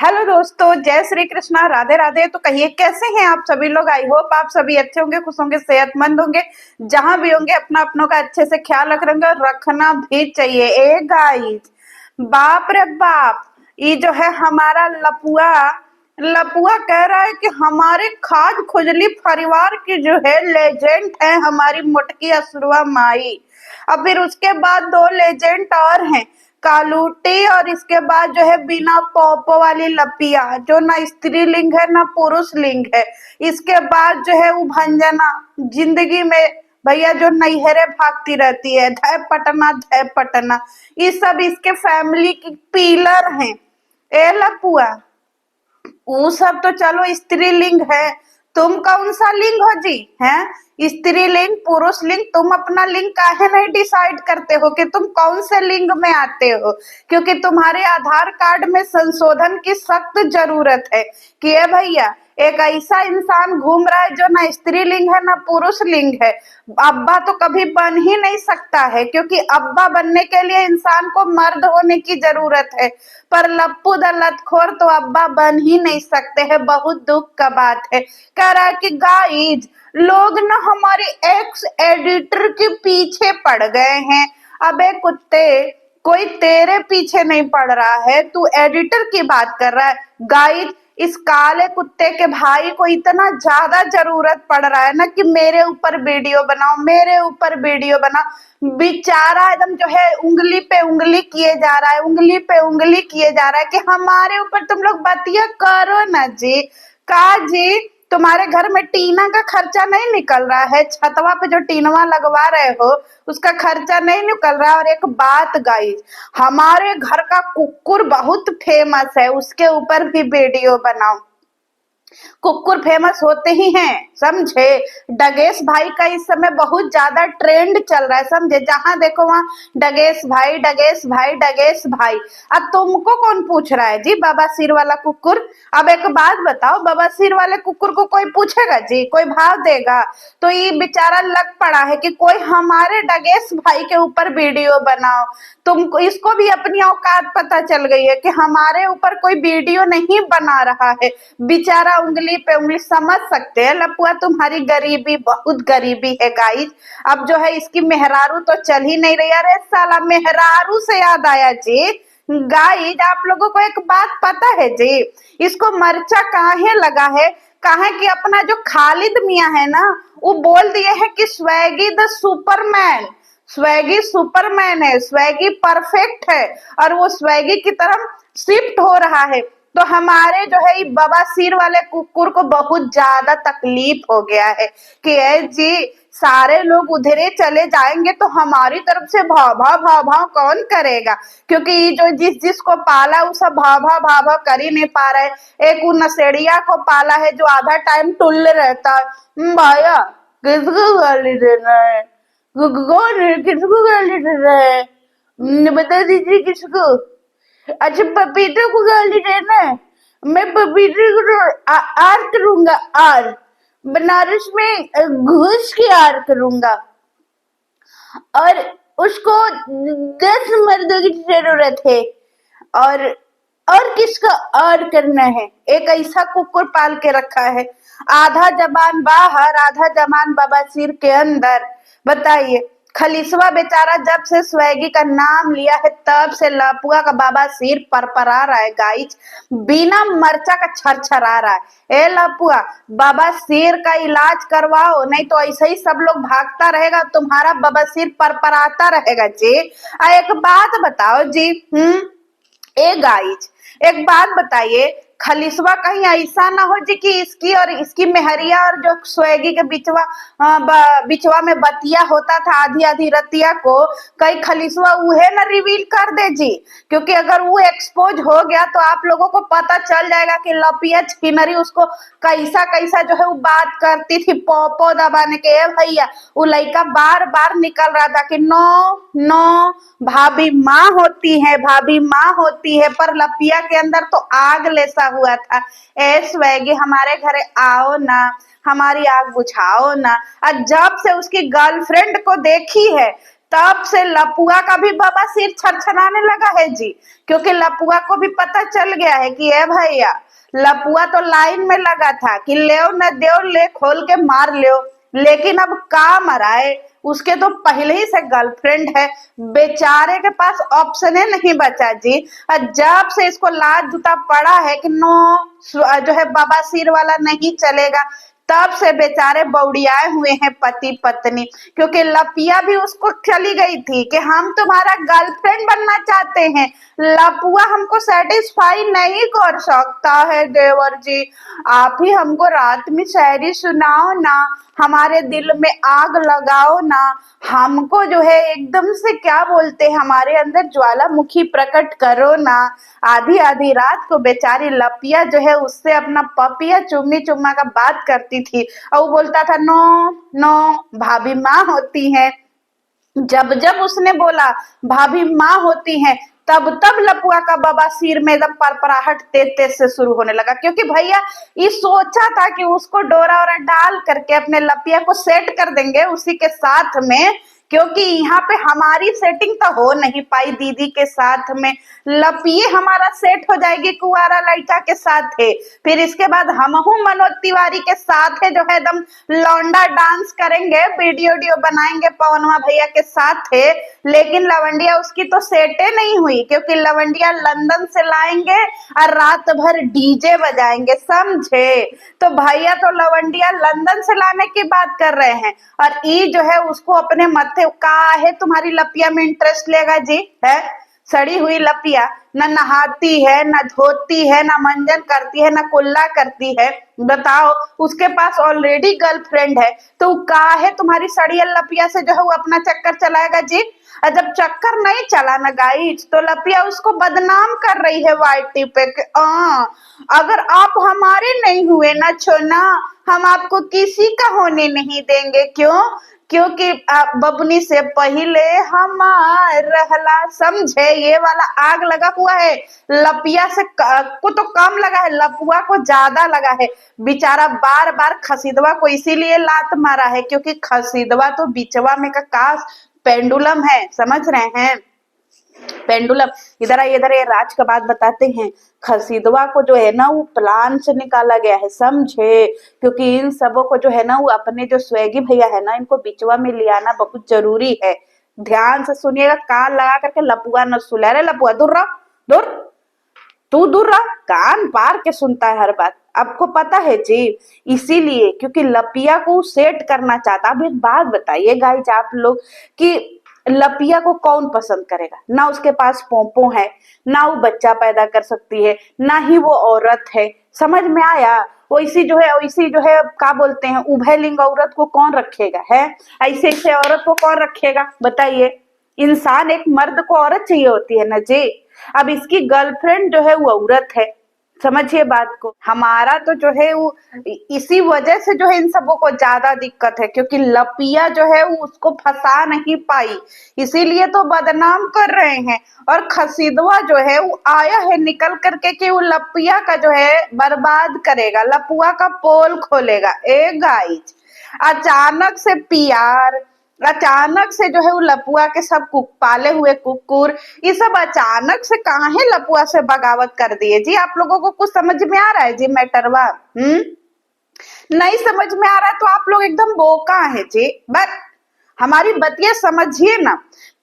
Hello दोस्तों, जय श्री कृष्णा, राधे राधे। तो कहिए कैसे हैं आप सभी लोग। आई होप आप सभी अच्छे होंगे, खुश होंगे, सेहतमंद होंगे। जहां भी होंगे अपना अपनों का अच्छे से ख्याल रख रहे और रखना भी चाहिए। ए गाइस, बाप रे बाप, ये जो है हमारा लपुआ लपुआ कह रहा है कि हमारे खाद खुजली परिवार की जो है लेजेंड है हमारी मोटकी असुरवा माई। और फिर उसके बाद दो लेजेंड और हैं, कालूटी और इसके बाद जो है बिना पोपो वाली लपिया, जो ना स्त्रीलिंग है ना पुरुष लिंग है। इसके बाद जो है उभंजना, जिंदगी में भैया जो नैहरे भागती रहती है, धय पटना, ये सब इसके फैमिली की पिलर हैं। ए लपुआ, वो सब तो चलो स्त्रीलिंग है, तुम कौन सा लिंग हो जी? हैं स्त्रीलिंग पुरुष लिंग, तुम अपना लिंग काहे नहीं डिसाइड करते हो कि तुम कौन से लिंग में आते हो? क्योंकि तुम्हारे आधार कार्ड में संशोधन की सख्त जरूरत है कि ए भैया, एक ऐसा इंसान घूम रहा है जो ना स्त्रीलिंग है ना पुरुष लिंग है। अब्बा तो कभी बन ही नहीं सकता है, क्योंकि अब्बा बनने के लिए इंसान को मर्द होने की जरूरत है। पर लप्पू द लतखोर तो अब्बा बन ही नहीं सकते हैं। बहुत दुख का बात है। कह रहा है कि गाइज, लोग ना हमारे एक्स एडिटर के पीछे पड़ गए हैं। अबे कुत्ते, कोई तेरे पीछे नहीं पड़ रहा है, तू एडिटर की बात कर रहा है। गाइज, इस काले कुत्ते के भाई को इतना ज्यादा जरूरत पड़ रहा है ना कि मेरे ऊपर वीडियो बनाओ, मेरे ऊपर वीडियो बनाओ। बेचारा एकदम जो है उंगली पे उंगली किए जा रहा है, उंगली पे उंगली किए जा रहा है कि हमारे ऊपर तुम लोग बतिया करो ना जी। का जी, तुम्हारे घर में टीना का खर्चा नहीं निकल रहा है? छतवा पे जो टीनवा लगवा रहे हो उसका खर्चा नहीं निकल रहा है? और एक बात गाइस, हमारे घर का कुकुर बहुत फेमस है, उसके ऊपर भी वीडियो बनाओ। कुकुर फेमस होते ही हैं, समझे। डगेश भाई का इस समय बहुत ज्यादा ट्रेंड चल रहा है, समझे। जहां देखो वहां डगेश भाई, डगेश भाई, डगेश भाई। अब तुमको कौन पूछ रहा है जी बाबा सिर वाला कुकुर? अब एक बात बताओ, बाबा सिर वाले कुकुर को कोई पूछेगा जी? कोई भाव देगा? तो ये बेचारा लग पड़ा है कि कोई हमारे डगेश भाई के ऊपर वीडियो बनाओ। तुमको इसको भी अपनी औकात पता चल गई है कि हमारे ऊपर कोई वीडियो नहीं बना रहा है। बेचारा उंगली पे उंगली, समझ सकते हैं लपुआ तुम्हारी गरीबी, बहुत गरीबी है गाइस। अब जो है इसकी मेहरारू तो चल ही नहीं रही। अरे साला, मेहरारू से याद आया जी, गाइस आप लोगों को एक बात पता है जी, इसको मर्चा काहे लगा है? कहा कि अपना जो खालिद मियां है ना, वो बोल दिए है कि Swiggy the Superman, Swiggy Superman है, स्वैगी परफेक्ट है और वो स्वैगी की तरफ शिफ्ट हो रहा है। तो हमारे जो है बाबा सिर वाले कुकुर को बहुत ज्यादा तकलीफ हो गया है कि ए जी, सारे लोग उधरे चले जाएंगे तो हमारी तरफ से भाव भाव कौन करेगा? क्योंकि ये जो जिसको पाला वो सब भाव कर ही नहीं पा रहा है। एक वो नशेड़िया को पाला है जो आधा टाइम टुल्ल रहता है। भैया, किसको गाली देना है? कौन है? किसको गाली देना है? बता दीजिए किसको। अच्छा, पपीते को गाली देना है? मैं पपीते को तो आर करूंगा, आर बनारस में घुस के आर करूंगा। और उसको 10 मर्दों की जरूरत है। और किसका और करना है? एक ऐसा कुकुर पाल के रखा है, आधा जबान बाहर आधा जबान बाबा सिर के अंदर। बताइए, खलीसवा बेचारा जब से स्वैगी का नाम लिया है तब से लपुआ का बाबा सिर परपरा रहा है गाइस, बिना मर्चा का छरछरा रहा है। ए लपुआ, बाबा सिर का इलाज करवाओ, नहीं तो ऐसे ही सब लोग भागता रहेगा, तुम्हारा बाबा सिर परपराता रहेगा जी। एक बात बताओ जी, ए गाइज, एक बात बताइए, खलिसवा कहीं ऐसा ना हो जी कि इसकी और इसकी मेहरिया और जो स्वेगी के बिचवा में बतिया होता था आधी आधी रतिया को, कहीं खलिसवा उहे ना रिवील कर दे जी। क्योंकि अगर वो एक्सपोज हो गया तो आप लोगों को पता चल जाएगा कि लपिया छिनरी उसको कैसा कैसा जो है वो बात करती थी पोपो दबाने के। भैया, वो लड़का बार बार निकल रहा था कि नो नो, भाभी माँ होती है, भाभी माँ होती है, पर लपिया के अंदर तो आग लेसा हुआ था। ए स्वैगी, हमारे घरे आओ ना, हमारी आग बुझाओ ना। और जब से उसकी गर्लफ्रेंड को देखी है तब से लपुआ का भी बवासीर छरछराने लगा है जी, क्योंकि लपुआ को भी पता चल गया है कि ए भैया, लपुआ तो लाइन में लगा था कि ले न दे, ले खोल के मार लो, लेकिन अब काम मराए, उसके तो पहले ही से गर्लफ्रेंड है, बेचारे के पास ऑप्शन नहीं बचा जी। और जब से इसको लात जूता पड़ा है कि नो जो है बवासीर वाला नहीं चलेगा, तब से बेचारे बौड़ियाए हुए हैं पति पत्नी, क्योंकि लपिया भी उसको चली गई थी कि हम तुम्हारा गर्लफ्रेंड बनना चाहते हैं, लपुआ हमको सेटिस्फाई नहीं कर सकता है। देवर जी, आप ही हमको रात में शायरी सुनाओ ना, हमारे दिल में आग लगाओ ना, हमको जो है एकदम से क्या बोलते हैं, हमारे अंदर ज्वालामुखी प्रकट करो ना। आधी आधी रात को बेचारी लपिया जो है उससे अपना पपिया चुम्मी चुम्मा का बात करती थी, और वो बोलता था नो नो भाभी माँ होती है। जब जब उसने बोला भाभी माँ होती है, तब तब लपुआ का बवासीर में एकदम परपराहट तेज तेज से शुरू होने लगा, क्योंकि भैया ये सोचा था कि उसको डोरा वोरा डाल करके अपने लपिया को सेट कर देंगे उसी के साथ में, क्योंकि यहाँ पे हमारी सेटिंग तो हो नहीं पाई दीदी के साथ में, लपिए हमारा सेट हो जाएगी कुंवारा लड़का के साथ है, फिर इसके बाद हमहू मनोज तिवारी के साथ है जो है एकदम लौंडा डांस करेंगे, वीडियो बनाएंगे पवनवा भैया के साथ है। लेकिन लवंडिया उसकी तो सेटे नहीं हुई, क्योंकि लवंडिया लंदन से लाएंगे और रात भर डीजे बजाएंगे, समझे। तो भैया तो लवंडिया लंदन से लाने की बात कर रहे हैं, और ई जो है उसको अपने मत्थे का है तुम्हारी लपिया में इंटरेस्ट लेगा जी, है सड़ी हुई लपिया, न नहाती है, न धोती है, न मंजन करती है, न कुल्ला करती है, बताओ उसके पास ऑलरेडी गर्लफ्रेंड है, तो का है तुम्हारी सड़िया लपिया से जो है वो अपना चक्कर चलाएगा जी। और जब चक्कर नहीं चला ना गाइस, तो लपिया उसको बदनाम कर रही है वाईटी पे कि अगर आप हमारे नहीं हुए ना छोना, हम आपको किसी का होने नहीं देंगे। क्यों? क्योंकि बबनी से पहले हमार रहला, समझे। ये वाला आग लगा हुआ है, लपिया से को तो कम लगा है, लपुआ को ज्यादा लगा है। बेचारा बार बार खसीदवा को इसीलिए लात मारा है, क्योंकि खसीदवा तो बिचवा में का कास पेंडुलम है, समझ रहे हैं, पेंडुलम। इधर ये राज का बात बताते हैं, खसीदवा को जो है ना वो प्लान से निकाला गया है, समझे, क्योंकि इन सबों को जो है ना वो अपने जो स्वेगी भैया है ना, इनको बिचवा में ले आना बहुत जरूरी है। ध्यान से सुनिएगा, कान लगा करके लपुआ न सुला रे, लपुआ दूर रहो, दूर, तू दूर रहा, कान पार के सुनता है हर बात, आपको पता है जी। इसीलिए क्योंकि लपिया को सेट करना चाहता। अब एक बात बताइए गाइस आप लोग कि लपिया को कौन पसंद करेगा? ना उसके पास पोंपो है, ना वो बच्चा पैदा कर सकती है, ना ही वो औरत है, समझ में आया। वैसी जो है क्या बोलते हैं, उभय लिंग औरत को कौन रखेगा है, ऐसे ऐसे औरत को कौन रखेगा बताइए। इंसान एक मर्द को औरत चाहिए होती है ना जी। अब इसकी गर्लफ्रेंड जो है वो औरत है, समझिए बात को। हमारा तो जो है वो इसी वजह से जो है इन सबों को ज्यादा दिक्कत है, क्योंकि लपिया जो है वो उसको फंसा नहीं पाई, इसीलिए तो बदनाम कर रहे हैं। और खसीदवा जो है वो आया है निकल करके कि वो लपिया का जो है बर्बाद करेगा, लपुआ का पोल खोलेगा। ए गाइस, अचानक से प्यार, अचानक से जो है वो लपुआ के सब पाले हुए कुकुर, ये सब अचानक से काहे लपुआ से बगावत कर दिए जी। आप लोगों को कुछ समझ में आ रहा है जी मैटरवा? नहीं समझ में आ रहा है तो आप लोग एकदम बोका है जी। बस हमारी बतिया समझिए ना,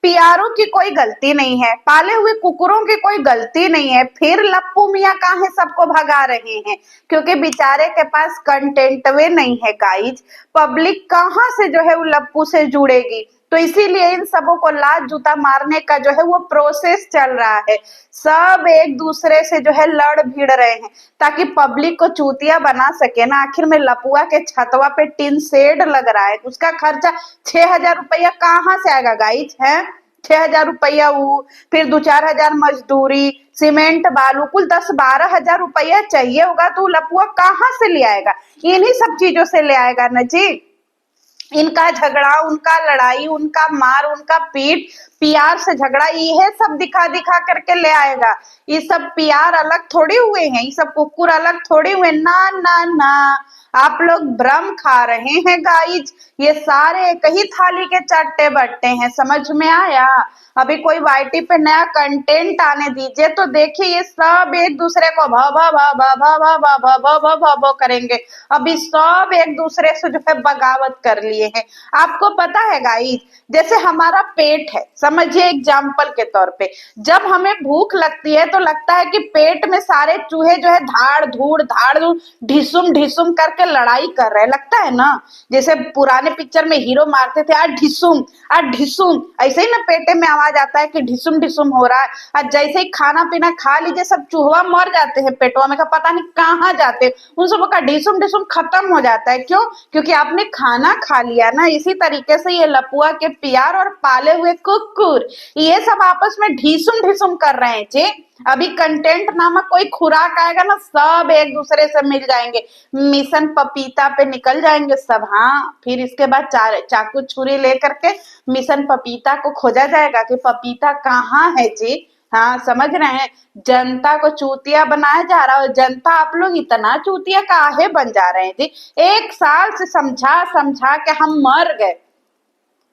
पियारों की कोई गलती नहीं है, पाले हुए कुकुरों की कोई गलती नहीं है, फिर लप्पू मियाँ काहे सबको भगा रहे हैं? क्योंकि बेचारे के पास कंटेंट वे नहीं है गाइज, पब्लिक कहाँ से जो है वो लप्पू से जुड़ेगी, तो इसीलिए इन सबों को लात जूता मारने का जो है वो प्रोसेस चल रहा है। सब एक दूसरे से जो है लड़ भिड़ रहे हैं ताकि पब्लिक को चूतिया बना सके ना। आखिर में लपुआ के छतवा पे टिन शेड लग रहा है, उसका खर्चा 6,000 रुपया कहाँ से आएगा गाइज? है 6,000 रुपया, वो फिर 2-4 हजार मजदूरी, सीमेंट बालू, कुल 10-12 हजार रुपया चाहिए होगा, तो लपुआ कहाँ से ले आएगा? इन्हीं सब चीजों से ले आएगा ना जी। इनका झगड़ा, उनका लड़ाई, उनका मार, उनका पीट, पीआर से झगड़ा, ये सब दिखा दिखा करके ले आएगा। ये सब पीआर अलग थोड़ी हुए हैं, ये सब कुकुर अलग थोड़ी हुए, ना ना ना। आप लोग भ्रम खा रहे हैं गाइज। ये सारे एक ही थाली के चट्टे बट्टे हैं, समझ में आया। अभी कोई वाईटी पे नया कंटेंट आने दीजिए तो देखिए ये सब एक दूसरे को भ भ भ भ भ भ भ भ भ भ भ भ करेंगे। अभी सब एक दूसरे से जो है बगावत कर लिए हैं। आपको पता है गाइज, जैसे हमारा पेट है, समझिए एग्जाम्पल के तौर पे, जब हमें भूख लगती है तो लगता है कि पेट में सारे चूहे जो है धाड़ धूड़ ढिसुम ढिसुम करके लड़ाई कर रहे हैं, लगता है ना। जैसे पुराने पिक्चर में हीरो मारते थे आ ढिसुम, ऐसे ही ना पेटे में आवाज आता है कि ढिसुम ढिसुम हो रहा है। और जैसे ही खाना पीना खा लीजिए सब चूहा मर जाते हैं पेटवा में का, पता नहीं कहाँ जाते हैं। उन सबों का ढिसुम ढिसुम खत्म हो जाता है। क्यों? क्योंकि आपने खाना खा लिया ना। इसी तरीके से ये लपुआ के प्यार और पाले हुए कुकुर, ये सब आपस में ढिसुम ढिसुम कर रहे हैं जी। अभी कंटेंट नामक कोई खुराक आएगा ना, सब एक दूसरे से मिल जाएंगे, मिशन पपीता पे निकल जाएंगे सब। हाँ, फिर इसके बाद चाकू छुरी लेकर के मिशन पपीता को खोजा जाएगा कि पपीता कहाँ है जी। हाँ, समझ रहे हैं। जनता को चूतिया बनाया जा रहा है, और जनता आप लोग इतना चूतिया काहे बन जा रहे हैं जी। 1 साल से समझा समझा के हम मर गए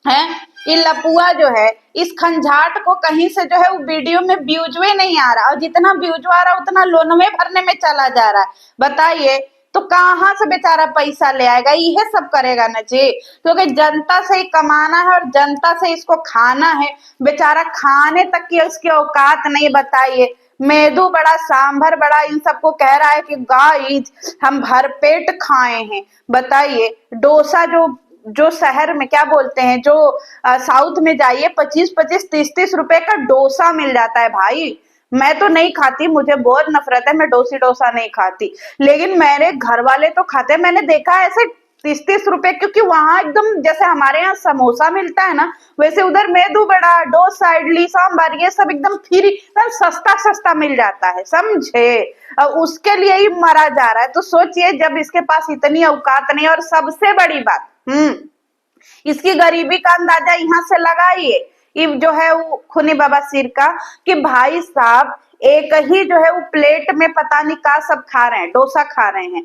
हैं। ये लपुआ जो है, इस खंजाट को कहीं से जो है वो वीडियो में व्यूजवे नहीं आ रहा, और जितना व्यूज आ रहा उतना लोनवे भरने में चला जा रहा है। बताइए तो कहाँ से बेचारा पैसा ले आएगा? यह सब करेगा ना जी, क्योंकि जनता से ही कमाना है और जनता से इसको खाना है। बेचारा खाने तक की उसकी औकात नहीं। बताइए, मेदू बड़ा सांभर बड़ा इन सबको कह रहा है कि गाइस हम भरपेट खाए हैं। बताइए, डोसा जो जो शहर में क्या बोलते हैं, जो साउथ में जाइए 25-25 30-30 रुपए का डोसा मिल जाता है भाई। मैं तो नहीं खाती, मुझे बहुत नफरत है, मैं डोसा नहीं खाती, लेकिन मेरे घर वाले तो खाते हैं। मैंने देखा है ऐसे 30-30 रुपए, क्योंकि वहां एकदम जैसे हमारे यहाँ समोसा मिलता है ना, वैसे उधर मेदू बड़ा, डोसा, इडली सांभर ये सब एकदम फ्री, एकदम सस्ता सस्ता मिल जाता है, समझे। उसके लिए ही मरा जा रहा है। तो सोचिए, जब इसके पास इतनी औकात नहीं, और सबसे बड़ी बात, इसकी गरीबी का अंदाजा यहाँ से लगाइए। ये जो है वो खूनी बाबा सिर का, कि भाई साहब एक ही जो है वो प्लेट में पता नहीं का सब खा रहे हैं, डोसा खा रहे हैं।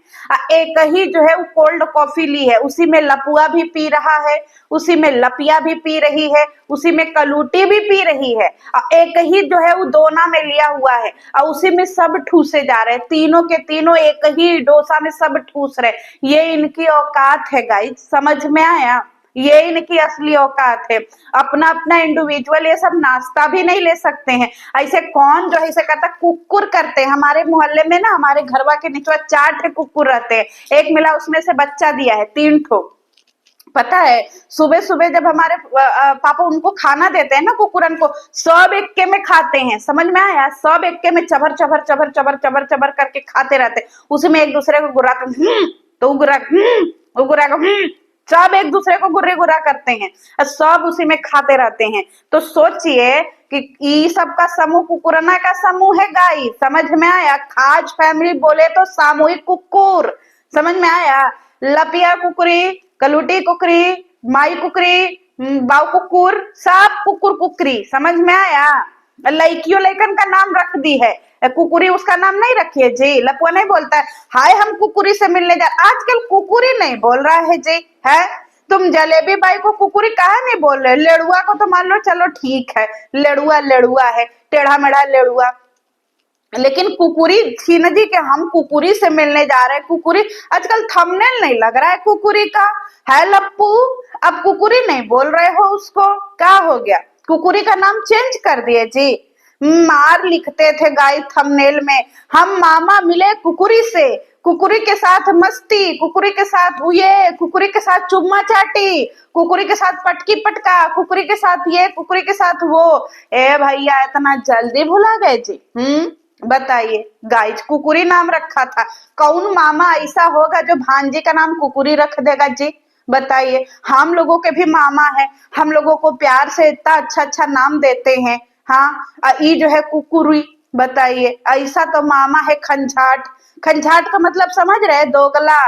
एक ही जो है वो कोल्ड कॉफी ली है, उसी में लपुआ भी पी रहा है, उसी में लपिया भी पी रही है, उसी में कलूटी भी पी रही है। एक ही जो है वो दोना में लिया हुआ है, और उसी में सब ठूसे जा रहे हैं। तीनों के तीनों एक ही डोसा में सब ठूस रहे। ये इनकी औकात है गाइस, समझ में आया। ये इनकी असली औकात है। अपना अपना इंडिविजुअल ये सब नाश्ता भी नहीं ले सकते हैं। ऐसे कौन जो है इसे कहता, कुकुर करते हैं। हमारे मोहल्ले में ना, हमारे घरवा के नीचे 4 ठे कुकुर रहते हैं। एक मिला उसमें से बच्चा दिया है 3 ठो। पता है, सुबह सुबह जब हमारे पापा उनको खाना देते हैं ना कुकुरन को, सब एक्के में खाते हैं, समझ में आया। सब एक्के में चबर चबर चबर चबर चबर चबर करके खाते रहते हैं। उसी में एक दूसरे को गुर्रा तो गुर्रा सब एक दूसरे को गुर्रे गुर्रा करते हैं, और सब उसी में खाते रहते हैं। तो सोचिए कि ई सब का समूह कुकुरना का समूह है गाइस, समझ में आया। खाज फैमिली बोले तो सामूहिक कुकुर, समझ में आया। लपिया कुकुरी, कलूटी कुकरी, माई कुकरी, बाव कुकुर, सब कुकुर कुकरी, समझ में आया। लड़कियों लड़कन का नाम रख दी है, कुकुरी उसका नाम नहीं रखिए जी। लपुआ नहीं बोलता है हाय हम कुकुरी से मिलने जा, आजकल कुकुरी नहीं बोल रहा है जी। है, तुम जलेबी बाई को कुकुरी काहे नहीं बोल रहे? लेड़ुआ को तो मान लो चलो ठीक है, लेड़ुआ लेड़ुआ है, टेढ़ा मेढ़ा लेड़ुआ, लेकिन कुकुरी छीन जी के हम कुकुरी से मिलने जा रहे हैं। कुकुरी आजकल थंबनेल नहीं लग रहा है कुकुरी का, है लप्पू। अब कुकुरी नहीं बोल रहे हो उसको, क्या हो गया? कुकुरी का नाम चेंज कर दिए जी। मार लिखते थे गाय थंबनेल में, हम मामा मिले कुकुरी से, कुकुरी के साथ मस्ती, कुकुरी के साथ ये, कुकुरी के साथ चुम्मा चाटी, कुकुरी के साथ पटकी पटका, कुकुरी के साथ ये, कुकुरी के साथ वो। ए भैया इतना जल्दी भुला गए जी? बताइए, गाइज कुकुरी नाम रखा था। कौन मामा ऐसा होगा जो भांजी का नाम कुकुरी रख देगा जी? बताइए, हम लोगों के भी मामा है, हम लोगों को प्यार से इतना अच्छा अच्छा नाम देते हैं। हाँ, ये जो है कुकुरी, बताइए ऐसा तो मामा है खंजाट। खंजाट का मतलब समझ रहे? दोगला।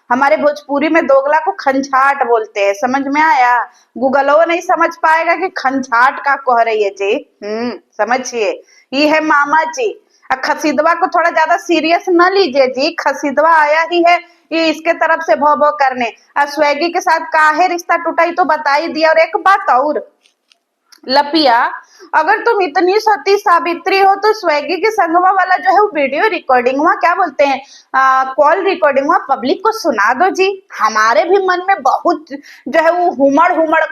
हमारे भोजपुरी में दोगला को खंजाट बोलते हैं, समझ में आया। गूगलो नहीं समझ पाएगा कि खंजाट का कह रही है जी। समझिए, ये है मामा जी। खसीदवा को थोड़ा ज्यादा सीरियस न लीजिए जी, खसीदवा आया ही है ये इसके तरफ से भौ भौ करने। स्वेगी के साथ काहे रिश्ता टूटा, तो बता ही दिया। और एक बात और लपिया, अगर तुम इतनी सती सावित्री हो तो स्वेगी के संगवा वाला जो है वो वीडियो रिकॉर्डिंग हुआ, क्या बोलते हैं, कॉल रिकॉर्डिंग हुआ, पब्लिक को सुना दो जी। हमारे भी मन में बहुत जो है वो हुमड़ हुमड़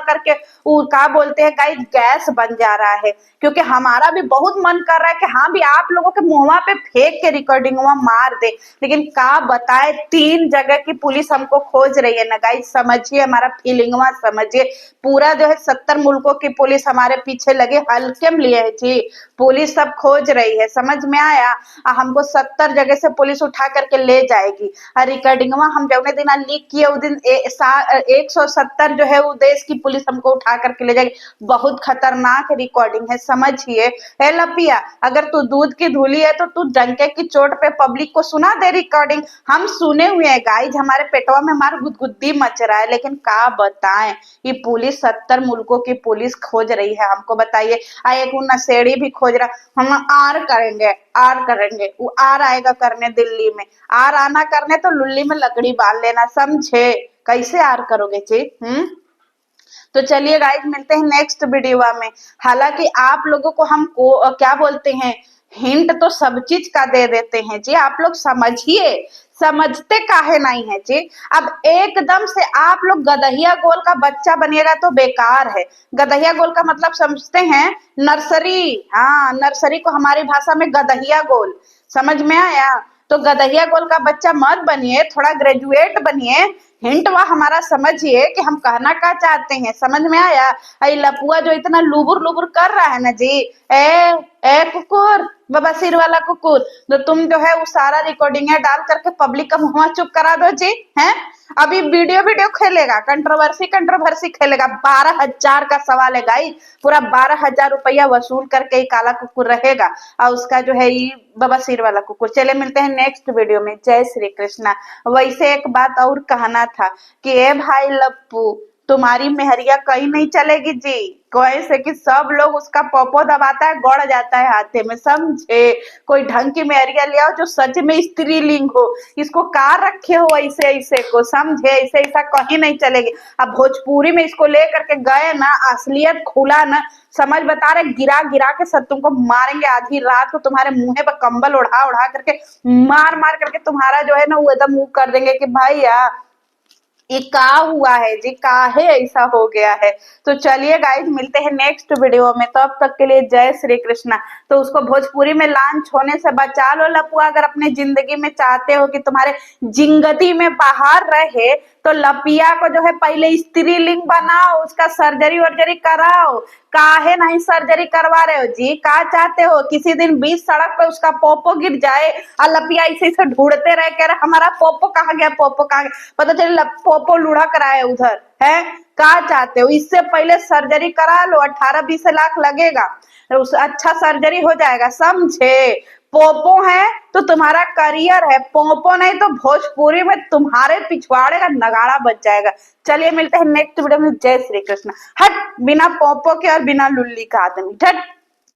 करके वो क्या बोलते हैं गाइस, गैस बन जा रहा है। क्योंकि हमारा भी बहुत मन कर रहा है कि हाँ भी आप लोगों के मुंहवा पे फेंक के रिकॉर्डिंग हुआ मार दे, लेकिन का बताए 3 जगह की पुलिस हमको खोज रही है ना गाइस। समझिए हमारा फीलिंगवा, समझिए पूरा जो है 70 मुल्कों की पुलिस हमारे पीछे लगे, हल्के में लिए है जी। पुलिस सब खोज रही है, समझ में आया। हमको 70 जगह से पुलिस उठा करके ले जाएगी। रिकॉर्डिंगवा हम जौने दिन लीक किए उस दिन 170 जो है वो देश की पुलिस हमको उठा करके ले जाएगी। बहुत खतरनाक रिकॉर्डिंग है, समझिए। ए लपिया, अगर तू दूध की धूली है तो तू डंके की चोट पे पब्लिक को सुना दे रिकॉर्डिंग। हम सुने हुए हैं गाइज, हमारे पेटवा में हमारा गुदगुदी मच रहा है, लेकिन का बताएं, ये पुलिस 70 मुल्कों की पुलिस खोज रही है हमको, बताइए। एक नशेड़ी भी खोज रहा। हम आर करेंगे, वो आर आएगा करने दिल्ली में, आर आना करने तो लुल्ली में लकड़ी बांध लेना, समझे। कैसे आर करोगे जी? तो चलिए गाइज, मिलते हैं नेक्स्ट वीडियो में। हालांकि आप लोगों को हम क्या बोलते हैं, हिंट तो सब चीज का दे देते हैं जी, आप लोग समझिए। समझते काहे नहीं है जी। अब एकदम से आप लोग गदहिया गोल का बच्चा बनिएगा तो बेकार है। गदहिया गोल का मतलब समझते हैं, नर्सरी। हाँ, नर्सरी को हमारी भाषा में गदहिया गोल, समझ में आया। तो गदहिया गोल का बच्चा मत बनिए, थोड़ा ग्रेजुएट बनिए। हिंट वह हमारा समझिए कि हम कहना क्या चाहते हैं, समझ में आया। आई लपुआ जो इतना लुबुर लुबुर कर रहा है ना जी, ए कुकुर, बाबा सिर वाला कुकुर, तो तुम जो है वो सारा रिकॉर्डिंग डाल करके पब्लिक का मुंह चुप करा दो जी। हैं, अभी वीडियो खेलेगा, कंट्रोवर्सी खेलेगा। 12,000 का सवाल है गाइस, पूरा 12,000 रुपया वसूल करके ही काला कुकुर रहेगा, और उसका जो है ये बाबा सिर वाला कुकुर। चले मिलते हैं नेक्स्ट वीडियो में। जय श्री कृष्णा। वैसे एक बात और कहना था कि ए भाई लप्पू, तुम्हारी मेहरिया कहीं नहीं चलेगी जी। कैसे कि सब लोग उसका पोपो दबाता है, गड़ जाता है हाथे में, समझे। कोई ढंग की मेहरिया ले आओ जो सच में स्त्रीलिंग हो। इसको का रखे हो ऐसे ऐसे को, समझे। ऐसे ऐसा कहीं नहीं चलेगी। अब भोजपुरी में इसको ले करके गए ना, असलियत खुला ना, समझ बता रहे, गिरा गिरा के सब तुमको मारेंगे। आधी रात को तुम्हारे मुंह पर कंबल उड़ा उड़ा करके मार करके तुम्हारा जो है ना वो एकदम मुंह कर देंगे कि भाई यार ये का हुआ है जी, काहे ऐसा हो गया है। तो चलिए गाइज, मिलते हैं नेक्स्ट वीडियो में, तब तक के लिए जय श्री कृष्णा। तो उसको भोजपुरी में लांच होने से बचा लो लपुआ। अगर अपने जिंदगी में चाहते हो कि तुम्हारे जिंदगी में बाहर रहे, तो लपिया को जो है पहले स्त्रीलिंग बनाओ, उसका सर्जरी वर्जरी कराओ। काहे नहीं सर्जरी करवा रहे हो जी? का चाहते हो किसी दिन बीच सड़क पे उसका पोपो गिर जाए और लपिया इसे ढूंढते रहे, कह रहे हमारा पोपो कहाँ गया, पोपो कहाँ गया, पता चले पोपो लुढ़क रहा है उधर है। का चाहते हो? इससे पहले सर्जरी करा लो, 18-20 लाख लगेगा, उस अच्छा सर्जरी हो जाएगा, समझे। पोपो है तो तुम्हारा करियर है, पोपो नहीं तो भोजपुरी में तुम्हारे पिछवाड़े का नगाड़ा बच जाएगा। चलिए मिलते हैं नेक्स्ट वीडियो में। जय श्री कृष्ण। हट, बिना पोपो के और बिना लुल्ली का आदमी, हट।